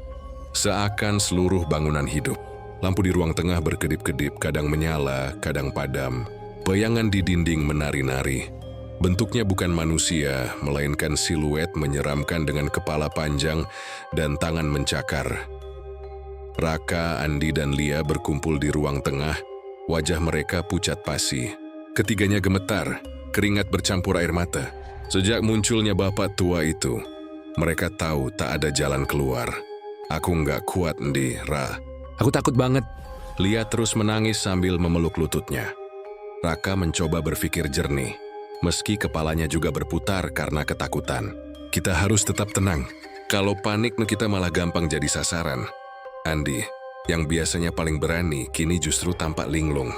Seakan seluruh bangunan hidup. Lampu di ruang tengah berkedip-kedip, kadang menyala, kadang padam. Bayangan di dinding menari-nari. Bentuknya bukan manusia, melainkan siluet menyeramkan dengan kepala panjang dan tangan mencakar. Raka, Andi, dan Lia berkumpul di ruang tengah. Wajah mereka pucat pasi. Ketiganya gemetar, keringat bercampur air mata. Sejak munculnya bapak tua itu, mereka tahu tak ada jalan keluar. Aku nggak kuat, Ndi, Ra. Aku takut banget. Lia terus menangis sambil memeluk lututnya. Raka mencoba berpikir jernih, meski kepalanya juga berputar karena ketakutan. Kita harus tetap tenang. Kalau panik, kita malah gampang jadi sasaran. Andi, yang biasanya paling berani, kini justru tampak linglung.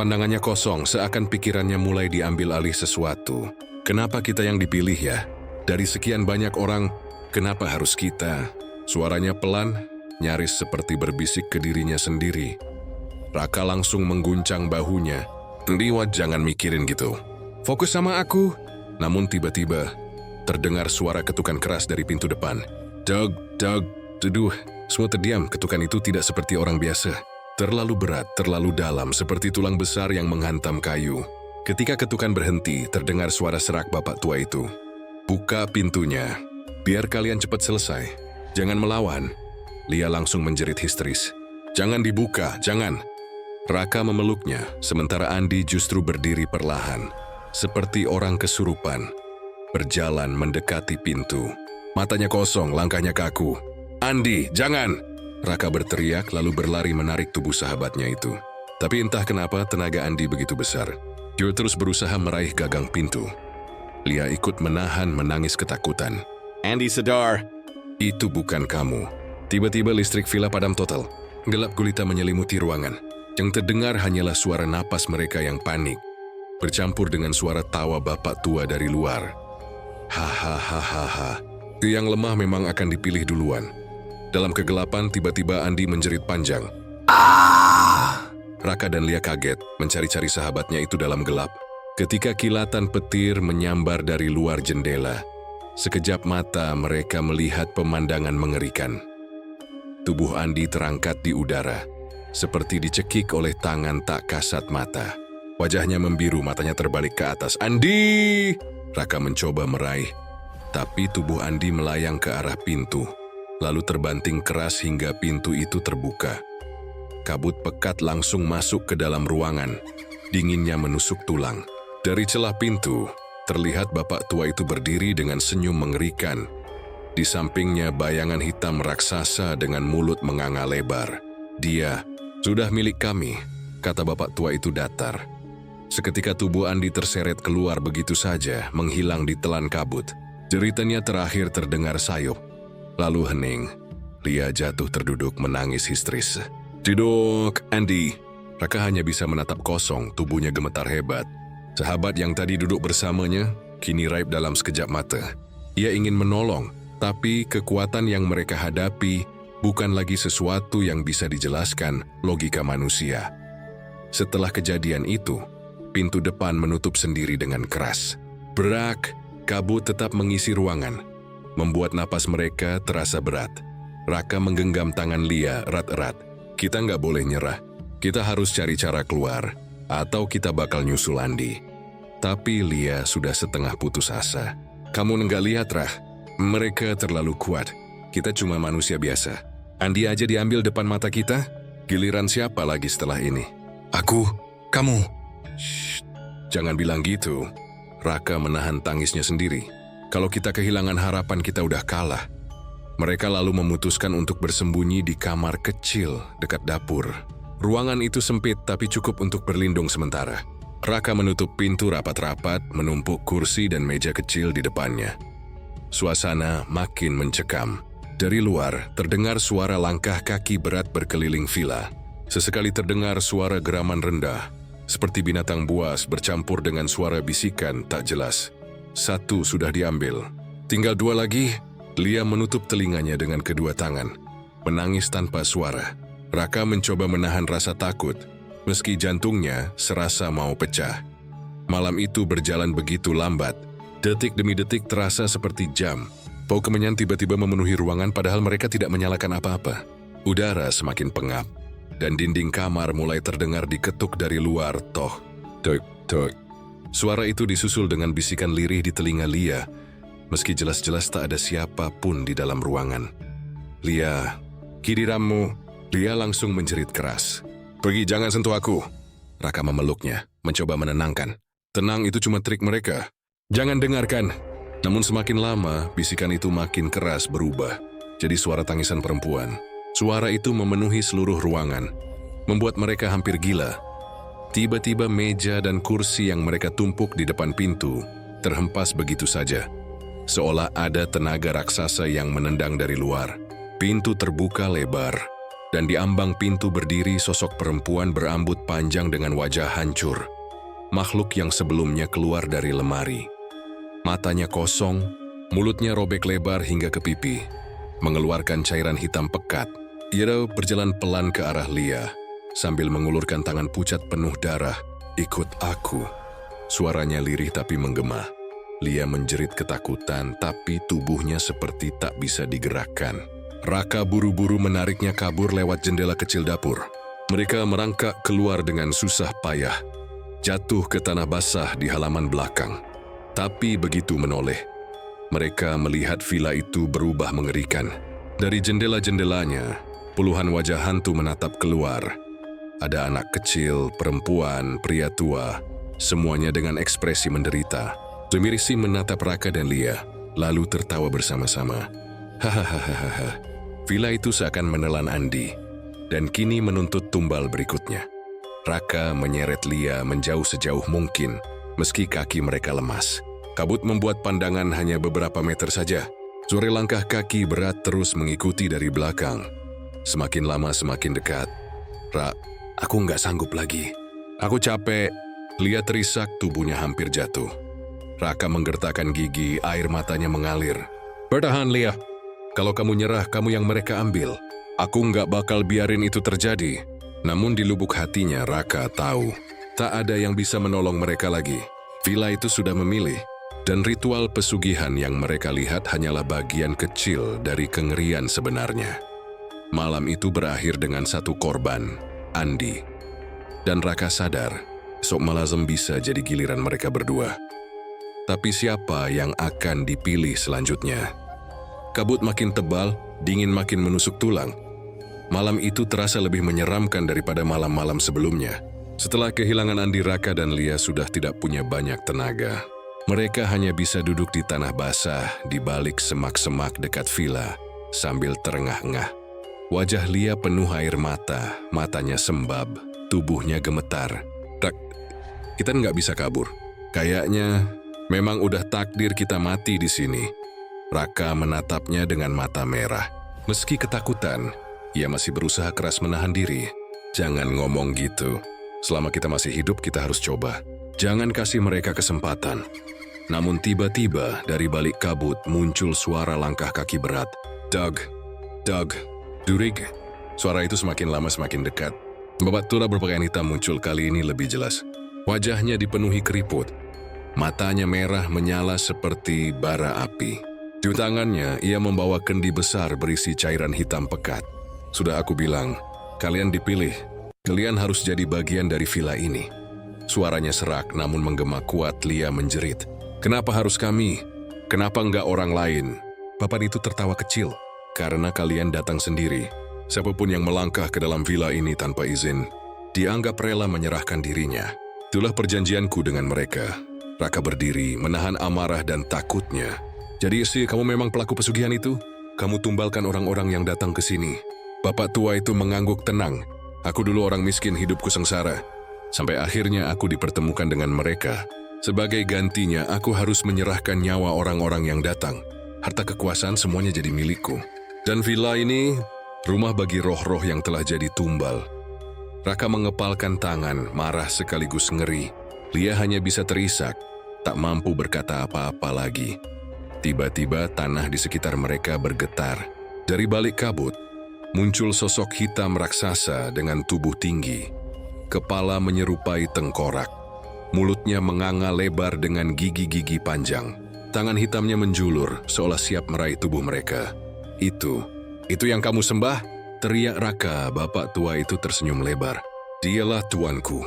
Pandangannya kosong, seakan pikirannya mulai diambil alih sesuatu. Kenapa kita yang dipilih ya? Dari sekian banyak orang, kenapa harus kita? Suaranya pelan, nyaris seperti berbisik ke dirinya sendiri. Raka langsung mengguncang bahunya. Liwat, jangan mikirin gitu. Fokus sama aku. Namun tiba-tiba, terdengar suara ketukan keras dari pintu depan. Dug, duduh. Semua terdiam, ketukan itu tidak seperti orang biasa. Terlalu berat, terlalu dalam, seperti tulang besar yang menghantam kayu. Ketika ketukan berhenti, terdengar suara serak bapak tua itu. Buka pintunya. Biar kalian cepat selesai. Jangan melawan. Lia langsung menjerit histeris. Jangan dibuka, jangan. Raka memeluknya, sementara Andi justru berdiri perlahan. Seperti orang kesurupan. Berjalan mendekati pintu. Matanya kosong, langkahnya kaku. Andi, jangan! Raka berteriak lalu berlari menarik tubuh sahabatnya itu. Tapi entah kenapa tenaga Andi begitu besar. Dia terus berusaha meraih gagang pintu. Lia ikut menahan menangis ketakutan. Andi sadar. Itu bukan kamu. Tiba-tiba listrik villa padam total. Gelap gulita menyelimuti ruangan. Yang terdengar hanyalah suara napas mereka yang panik, bercampur dengan suara tawa bapak tua dari luar. Hahaha. Yang lemah memang akan dipilih duluan. Dalam kegelapan tiba-tiba Andi menjerit panjang. Raka dan Lia kaget mencari-cari sahabatnya itu dalam gelap. Ketika kilatan petir menyambar dari luar jendela, sekejap mata mereka melihat pemandangan mengerikan. Tubuh Andi terangkat di udara, seperti dicekik oleh tangan tak kasat mata. Wajahnya membiru, matanya terbalik ke atas. Andi! Raka mencoba meraih, tapi tubuh Andi melayang ke arah pintu, lalu terbanting keras hingga pintu itu terbuka. Kabut pekat langsung masuk ke dalam ruangan, dinginnya menusuk tulang. Dari celah pintu, terlihat bapak tua itu berdiri dengan senyum mengerikan. Di sampingnya bayangan hitam raksasa dengan mulut menganga lebar. Dia, sudah milik kami, kata bapak tua itu datar. Seketika tubuh Andi terseret keluar begitu saja, menghilang di telan kabut. Jeritannya terakhir terdengar sayup, lalu hening. Lia jatuh terduduk menangis histeris. Duduk, Andi. Raka hanya bisa menatap kosong, tubuhnya gemetar hebat. Sahabat yang tadi duduk bersamanya, kini raib dalam sekejap mata. Ia ingin menolong, tapi kekuatan yang mereka hadapi bukan lagi sesuatu yang bisa dijelaskan logika manusia. Setelah kejadian itu, pintu depan menutup sendiri dengan keras. Brak, kabut tetap mengisi ruangan, membuat napas mereka terasa berat. Raka menggenggam tangan Lia erat-erat. Kita nggak boleh nyerah. Kita harus cari cara keluar, atau kita bakal nyusul Andi. Tapi Lia sudah setengah putus asa. Kamu nggak lihat, Rah? Mereka terlalu kuat. Kita cuma manusia biasa. Andi aja diambil depan mata kita. Giliran siapa lagi setelah ini? Aku, kamu. Shh, jangan bilang gitu. Raka menahan tangisnya sendiri. Kalau kita kehilangan harapan, kita udah kalah. Mereka lalu memutuskan untuk bersembunyi di kamar kecil dekat dapur. Ruangan itu sempit tapi cukup untuk berlindung sementara. Raka menutup pintu rapat-rapat, menumpuk kursi dan meja kecil di depannya. Suasana makin mencekam. Dari luar, terdengar suara langkah kaki berat berkeliling villa. Sesekali terdengar suara geraman rendah, seperti binatang buas bercampur dengan suara bisikan tak jelas. Satu sudah diambil. Tinggal dua lagi. Lia menutup telinganya dengan kedua tangan, menangis tanpa suara. Raka mencoba menahan rasa takut, meski jantungnya serasa mau pecah. Malam itu berjalan begitu lambat. Detik demi detik terasa seperti jam. Bau kemenyan tiba-tiba memenuhi ruangan padahal mereka tidak menyalakan apa-apa. Udara semakin pengap, dan dinding kamar mulai terdengar diketuk dari luar. Toh, tok, tok. Suara itu disusul dengan bisikan lirih di telinga Lia, meski jelas-jelas tak ada siapapun di dalam ruangan. Lia, giliranmu. Lia langsung menjerit keras. Pergi, jangan sentuh aku. Raka memeluknya, mencoba menenangkan. Tenang, itu cuma trik mereka. Jangan dengarkan. Namun semakin lama, bisikan itu makin keras berubah. Jadi suara tangisan perempuan. Suara itu memenuhi seluruh ruangan, membuat mereka hampir gila. Tiba-tiba meja dan kursi yang mereka tumpuk di depan pintu terhempas begitu saja. Seolah ada tenaga raksasa yang menendang dari luar. Pintu terbuka lebar, dan di ambang pintu berdiri sosok perempuan berambut panjang dengan wajah hancur. Makhluk yang sebelumnya keluar dari lemari. Matanya kosong, mulutnya robek lebar hingga ke pipi, mengeluarkan cairan hitam pekat. Ia berjalan pelan ke arah Lia, sambil mengulurkan tangan pucat penuh darah. Ikut aku. Suaranya lirih tapi menggema. Lia menjerit ketakutan, tapi tubuhnya seperti tak bisa digerakkan. Raka buru-buru menariknya kabur lewat jendela kecil dapur. Mereka merangkak keluar dengan susah payah, jatuh ke tanah basah di halaman belakang. Tapi begitu menoleh, mereka melihat villa itu berubah mengerikan. Dari jendela-jendelanya, puluhan wajah hantu menatap keluar. Ada anak kecil, perempuan, pria tua, semuanya dengan ekspresi menderita. Semirisi menatap Raka dan Lia, lalu tertawa bersama-sama. Hahaha. Villa itu seakan menelan Andi, dan kini menuntut tumbal berikutnya. Raka menyeret Lia menjauh sejauh mungkin, meski kaki mereka lemas. Kabut membuat pandangan hanya beberapa meter saja. Suara langkah kaki berat terus mengikuti dari belakang. Semakin lama semakin dekat. Aku nggak sanggup lagi. Aku capek. Lia terisak, tubuhnya hampir jatuh. Raka menggertakkan gigi, air matanya mengalir. Bertahan, Lia. Kalau kamu nyerah, kamu yang mereka ambil. Aku nggak bakal biarin itu terjadi. Namun di lubuk hatinya Raka tahu, tak ada yang bisa menolong mereka lagi. Villa itu sudah memilih, dan ritual pesugihan yang mereka lihat hanyalah bagian kecil dari kengerian sebenarnya. Malam itu berakhir dengan satu korban, Andi. Dan Raka sadar, esok malam bisa jadi giliran mereka berdua. Tapi siapa yang akan dipilih selanjutnya? Kabut makin tebal, dingin makin menusuk tulang. Malam itu terasa lebih menyeramkan daripada malam-malam sebelumnya. Setelah kehilangan Andi, Raka dan Lia sudah tidak punya banyak tenaga. Mereka hanya bisa duduk di tanah basah di balik semak-semak dekat villa sambil terengah-engah. Wajah Lia penuh air mata, matanya sembab, tubuhnya gemetar. Kita nggak bisa kabur. Kayaknya memang udah takdir kita mati di sini. Raka menatapnya dengan mata merah. Meski ketakutan, ia masih berusaha keras menahan diri. Jangan ngomong gitu. Selama kita masih hidup, kita harus coba. Jangan kasih mereka kesempatan. Namun tiba-tiba dari balik kabut muncul suara langkah kaki berat. Doug, Durig. Suara itu semakin lama semakin dekat. Bapak tua berpakaian hitam muncul kali ini lebih jelas. Wajahnya dipenuhi keriput. Matanya merah menyala seperti bara api. Di tangannya ia membawa kendi besar berisi cairan hitam pekat. Sudah aku bilang, kalian dipilih. Kalian harus jadi bagian dari villa ini. Suaranya serak namun menggema kuat. Lia menjerit. Kenapa harus kami? Kenapa enggak orang lain? Papan itu tertawa kecil. Karena kalian datang sendiri. Siapapun yang melangkah ke dalam villa ini tanpa izin, dianggap rela menyerahkan dirinya. Itulah perjanjianku dengan mereka. Raka berdiri, menahan amarah dan takutnya. Jadi sih, kamu memang pelaku pesugihan itu? Kamu tumbalkan orang-orang yang datang ke sini. Bapak tua itu mengangguk tenang. Aku dulu orang miskin, hidupku sengsara. Sampai akhirnya aku dipertemukan dengan mereka. Sebagai gantinya, aku harus menyerahkan nyawa orang-orang yang datang. Harta kekuasaan semuanya jadi milikku. Dan villa ini, rumah bagi roh-roh yang telah jadi tumbal. Raka mengepalkan tangan, marah sekaligus ngeri. Lia hanya bisa terisak, tak mampu berkata apa-apa lagi. Tiba-tiba tanah di sekitar mereka bergetar. Dari balik kabut, muncul sosok hitam raksasa dengan tubuh tinggi. Kepala menyerupai tengkorak. Mulutnya menganga lebar dengan gigi-gigi panjang. Tangan hitamnya menjulur, seolah siap meraih tubuh mereka. Itu yang kamu sembah? Teriak Raka. Bapak tua itu tersenyum lebar. Dialah tuanku.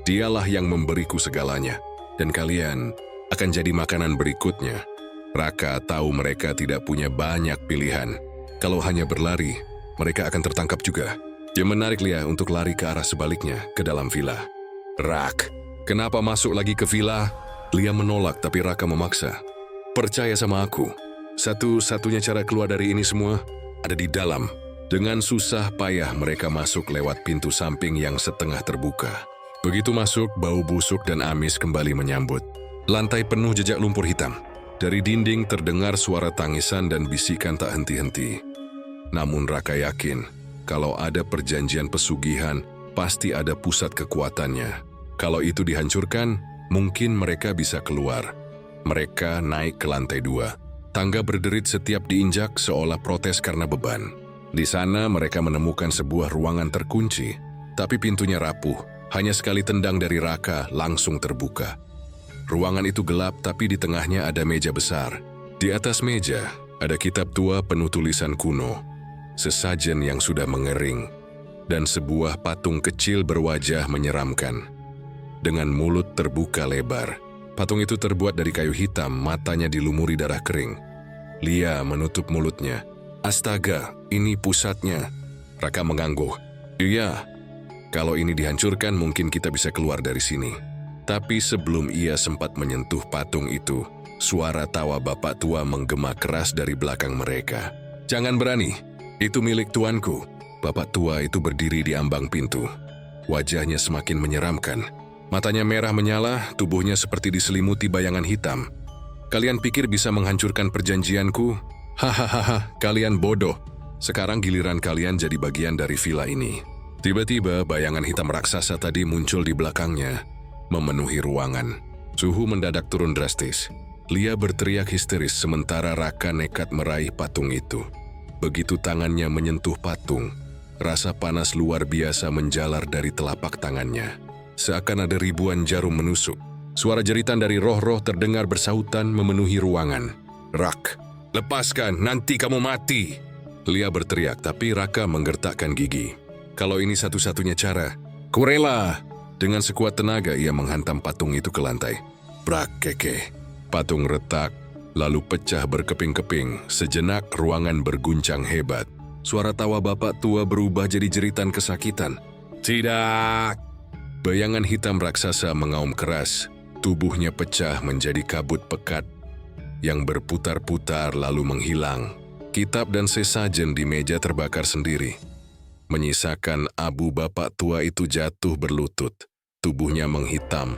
Dialah yang memberiku segalanya. Dan kalian akan jadi makanan berikutnya. Raka tahu mereka tidak punya banyak pilihan. Kalau hanya berlari, mereka akan tertangkap juga. Dia menarik Lia untuk lari ke arah sebaliknya, ke dalam villa. Rak, kenapa masuk lagi ke villa? Lia menolak, tapi Raka memaksa. Percaya sama aku. Satu-satunya cara keluar dari ini semua ada di dalam. Dengan susah payah mereka masuk lewat pintu samping yang setengah terbuka. Begitu masuk, bau busuk dan amis kembali menyambut. Lantai penuh jejak lumpur hitam. Dari dinding terdengar suara tangisan dan bisikan tak henti-henti. Namun Raka yakin, kalau ada perjanjian pesugihan, pasti ada pusat kekuatannya. Kalau itu dihancurkan, mungkin mereka bisa keluar. Mereka naik ke lantai 2. Tangga berderit setiap diinjak seolah protes karena beban. Di sana mereka menemukan sebuah ruangan terkunci, tapi pintunya rapuh. Hanya sekali tendang dari Raka langsung terbuka. Ruangan itu gelap, tapi di tengahnya ada meja besar. Di atas meja ada kitab tua penuh tulisan kuno, sesajen yang sudah mengering, dan sebuah patung kecil berwajah menyeramkan. Dengan mulut terbuka lebar. Patung itu terbuat dari kayu hitam, matanya dilumuri darah kering. Lia menutup mulutnya. Astaga, ini pusatnya. Raka mengangguk. Iya, kalau ini dihancurkan mungkin kita bisa keluar dari sini. Tapi sebelum ia sempat menyentuh patung itu, suara tawa bapak tua menggema keras dari belakang mereka. Jangan berani, itu milik tuanku. Bapak tua itu berdiri di ambang pintu. Wajahnya semakin menyeramkan. Matanya merah menyala, tubuhnya seperti diselimuti bayangan hitam. Kalian pikir bisa menghancurkan perjanjianku? Hahaha, kalian bodoh. Sekarang giliran kalian jadi bagian dari villa ini. Tiba-tiba bayangan hitam raksasa tadi muncul di belakangnya, memenuhi ruangan. Suhu mendadak turun drastis. Lia berteriak histeris sementara Raka nekat meraih patung itu. Begitu tangannya menyentuh patung, rasa panas luar biasa menjalar dari telapak tangannya. Seakan ada ribuan jarum menusuk. Suara jeritan dari roh-roh terdengar bersautan memenuhi ruangan. Rak, lepaskan, nanti kamu mati. Lia berteriak, tapi Raka menggertakkan gigi. Kalau ini satu-satunya cara, kurela. Dengan sekuat tenaga ia menghantam patung itu ke lantai. Brak keke. Patung retak, lalu pecah berkeping-keping. Sejenak ruangan berguncang hebat. Suara tawa bapak tua berubah jadi jeritan kesakitan. Tidak! Bayangan hitam raksasa mengaum keras. Tubuhnya pecah menjadi kabut pekat yang berputar-putar lalu menghilang. Kitab dan sesajen di meja terbakar sendiri, menyisakan abu bapak tua itu jatuh berlutut. Tubuhnya menghitam,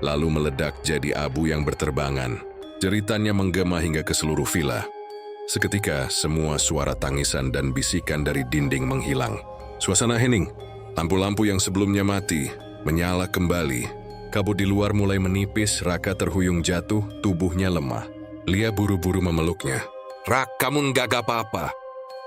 lalu meledak jadi abu yang berterbangan. Jeritannya menggema hingga ke seluruh villa. Seketika, semua suara tangisan dan bisikan dari dinding menghilang. Suasana hening. Lampu-lampu yang sebelumnya mati menyala kembali. Kabut di luar mulai menipis, Raka terhuyung jatuh, tubuhnya lemah. Lia buru-buru memeluknya. Rak, kamu nggak apa-apa.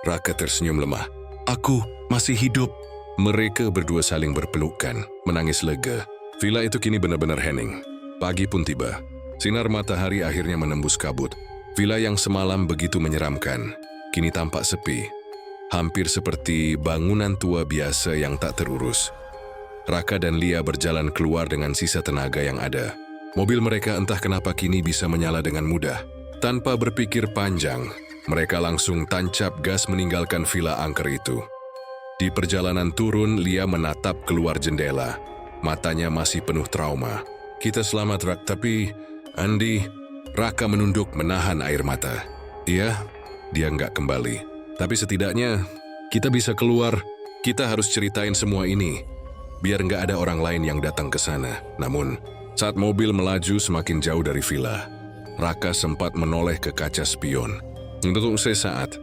Raka tersenyum lemah. Aku masih hidup. Mereka berdua saling berpelukan, menangis lega. Villa itu kini benar-benar hening. Pagi pun tiba. Sinar matahari akhirnya menembus kabut. Villa yang semalam begitu menyeramkan, kini tampak sepi. Hampir seperti bangunan tua biasa yang tak terurus. Raka dan Lia berjalan keluar dengan sisa tenaga yang ada. Mobil mereka entah kenapa kini bisa menyala dengan mudah. Tanpa berpikir panjang, mereka langsung tancap gas meninggalkan villa angker itu. Di perjalanan turun, Lia menatap keluar jendela. Matanya masih penuh trauma. Kita selamat, Rak, tapi Andi... Raka menunduk menahan air mata. Iya, dia nggak kembali. Tapi setidaknya, kita bisa keluar. Kita harus ceritain semua ini, biar nggak ada orang lain yang datang ke sana. Namun, saat mobil melaju semakin jauh dari villa, Raka sempat menoleh ke kaca spion. Untuk sesaat,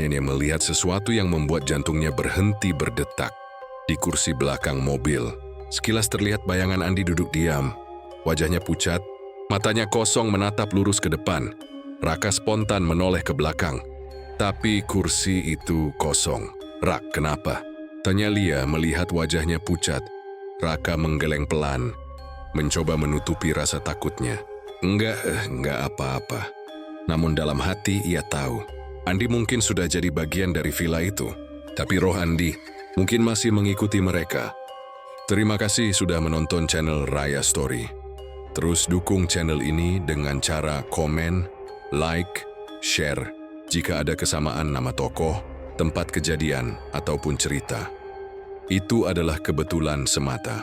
dia melihat sesuatu yang membuat jantungnya berhenti berdetak. Di kursi belakang mobil, sekilas terlihat bayangan Andi duduk diam. Wajahnya pucat, matanya kosong menatap lurus ke depan. Raka spontan menoleh ke belakang, tapi kursi itu kosong. Rak, kenapa? Tanya Lia melihat wajahnya pucat. Raka menggeleng pelan, mencoba menutupi rasa takutnya. Enggak apa-apa. Namun dalam hati ia tahu, Andi mungkin sudah jadi bagian dari villa itu. Tapi roh Andi mungkin masih mengikuti mereka. Terima kasih sudah menonton channel Raya Story. Terus dukung channel ini dengan cara komen, like, share, jika ada kesamaan nama tokoh, tempat kejadian, ataupun cerita. Itu adalah kebetulan semata.